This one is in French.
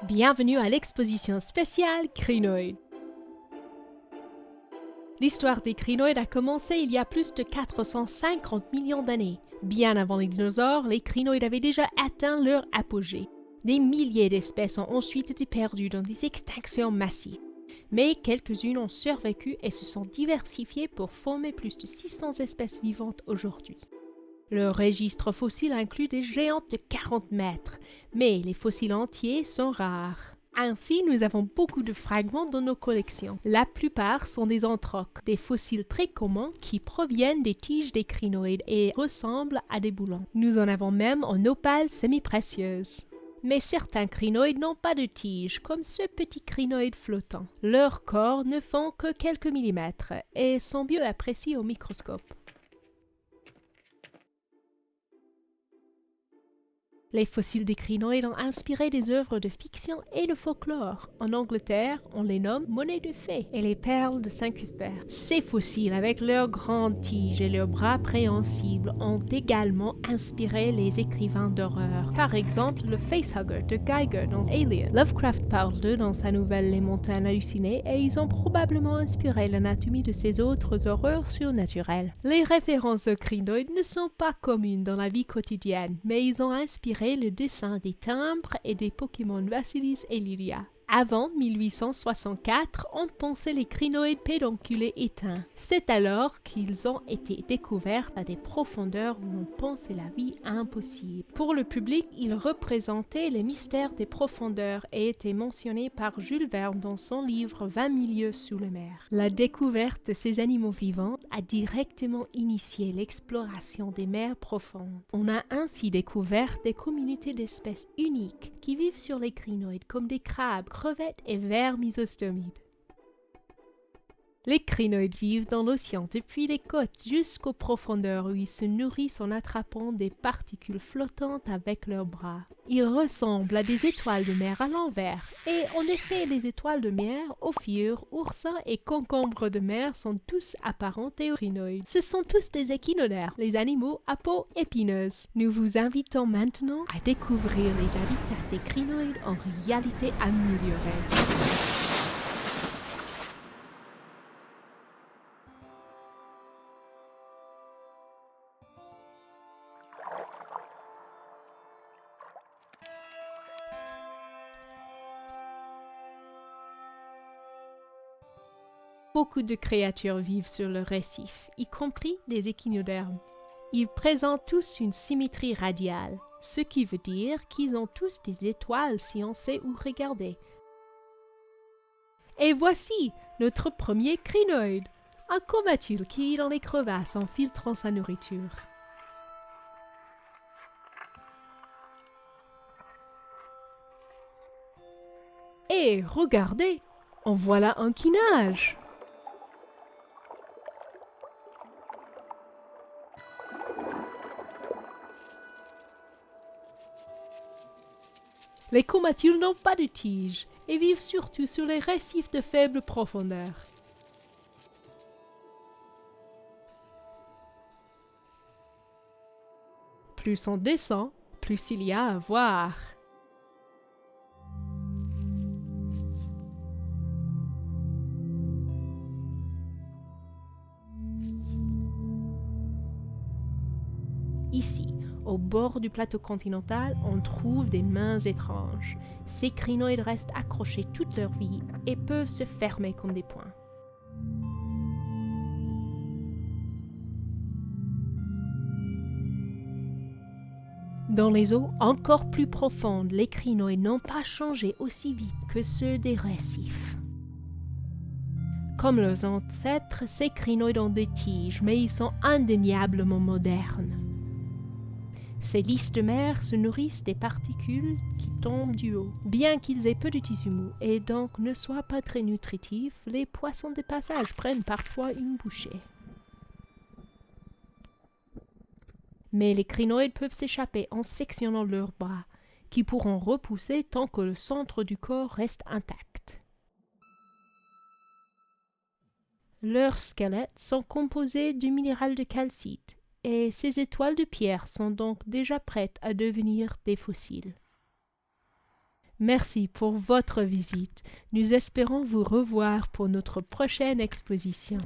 Bienvenue à l'exposition spéciale Crinoides. L'histoire des crinoïdes a commencé il y a plus de 450 millions d'années. Bien avant les dinosaures, les crinoïdes avaient déjà atteint leur apogée. Des milliers d'espèces ont ensuite été perdues dans des extinctions massives. Mais quelques-unes ont survécu et se sont diversifiées pour former plus de 600 espèces vivantes aujourd'hui. Le registre fossile inclut des géantes de 40 mètres, mais les fossiles entiers sont rares. Ainsi, nous avons beaucoup de fragments dans nos collections. La plupart sont des anthroques, des fossiles très communs qui proviennent des tiges des crinoïdes et ressemblent à des boulons. Nous en avons même en opale semi-précieuse. Mais certains crinoïdes n'ont pas de tiges, comme ce petit crinoïde flottant. Leurs corps ne font que quelques millimètres et sont mieux appréciés au microscope. Les fossiles des crinoïdes ont inspiré des œuvres de fiction et de folklore. En Angleterre, on les nomme monnaies de fées et les perles de Saint-Cuthbert. Ces fossiles, avec leurs grandes tiges et leurs bras préhensibles, ont également inspiré les écrivains d'horreur. Par exemple, le facehugger de Giger dans Alien. Lovecraft parle d'eux dans sa nouvelle Les Montagnes hallucinées et ils ont probablement inspiré l'anatomie de ces autres horreurs surnaturelles. Les références aux crinoïdes ne sont pas communes dans la vie quotidienne, mais ils ont inspiré le dessin des timbres et des Pokémon Vasilis et Lyria. Avant 1864, on pensait les crinoïdes pédonculés éteints. C'est alors qu'ils ont été découverts à des profondeurs où on pensait la vie impossible. Pour le public, ils représentaient les mystères des profondeurs et étaient mentionnés par Jules Verne dans son livre 20 milieux sous la mer. La découverte de ces animaux vivants a directement initié l'exploration des mers profondes. On a ainsi découvert des communautés d'espèces uniques qui vivent sur les crinoïdes comme des crabes, crevettes et vers misostomides. Les crinoïdes vivent dans l'océan depuis les côtes jusqu'aux profondeurs où ils se nourrissent en attrapant des particules flottantes avec leurs bras. Ils ressemblent à des étoiles de mer à l'envers et en effet les étoiles de mer, ophires, oursins et concombres de mer sont tous apparentés aux crinoïdes. Ce sont tous des échinodermes, les animaux à peau épineuse. Nous vous invitons maintenant à découvrir les habitats des crinoïdes en réalité améliorée. Beaucoup de créatures vivent sur le récif, y compris des échinodermes. Ils présentent tous une symétrie radiale, ce qui veut dire qu'ils ont tous des étoiles si on sait où regarder. Et voici notre premier crinoïde, un comatule qui vit dans les crevasses en filtrant sa nourriture. Et regardez, en voilà un qui nage. Les comatules n'ont pas de tiges et vivent surtout sur les récifs de faible profondeur. Plus on descend, plus il y a à voir. Ici, au bord du plateau continental, on trouve des mains étranges. Ces crinoïdes restent accrochés toute leur vie et peuvent se fermer comme des poings. Dans les eaux encore plus profondes, les crinoïdes n'ont pas changé aussi vite que ceux des récifs. Comme leurs ancêtres, ces crinoïdes ont des tiges, mais ils sont indéniablement modernes. Ces lys de mer se nourrissent des particules qui tombent du haut. Bien qu'ils aient peu de tissu mou et donc ne soient pas très nutritifs, les poissons de passage prennent parfois une bouchée. Mais les crinoïdes peuvent s'échapper en sectionnant leurs bras, qui pourront repousser tant que le centre du corps reste intact. Leurs squelettes sont composés du minéral de calcite, et ces étoiles de pierre sont donc déjà prêtes à devenir des fossiles. Merci pour votre visite. Nous espérons vous revoir pour notre prochaine exposition.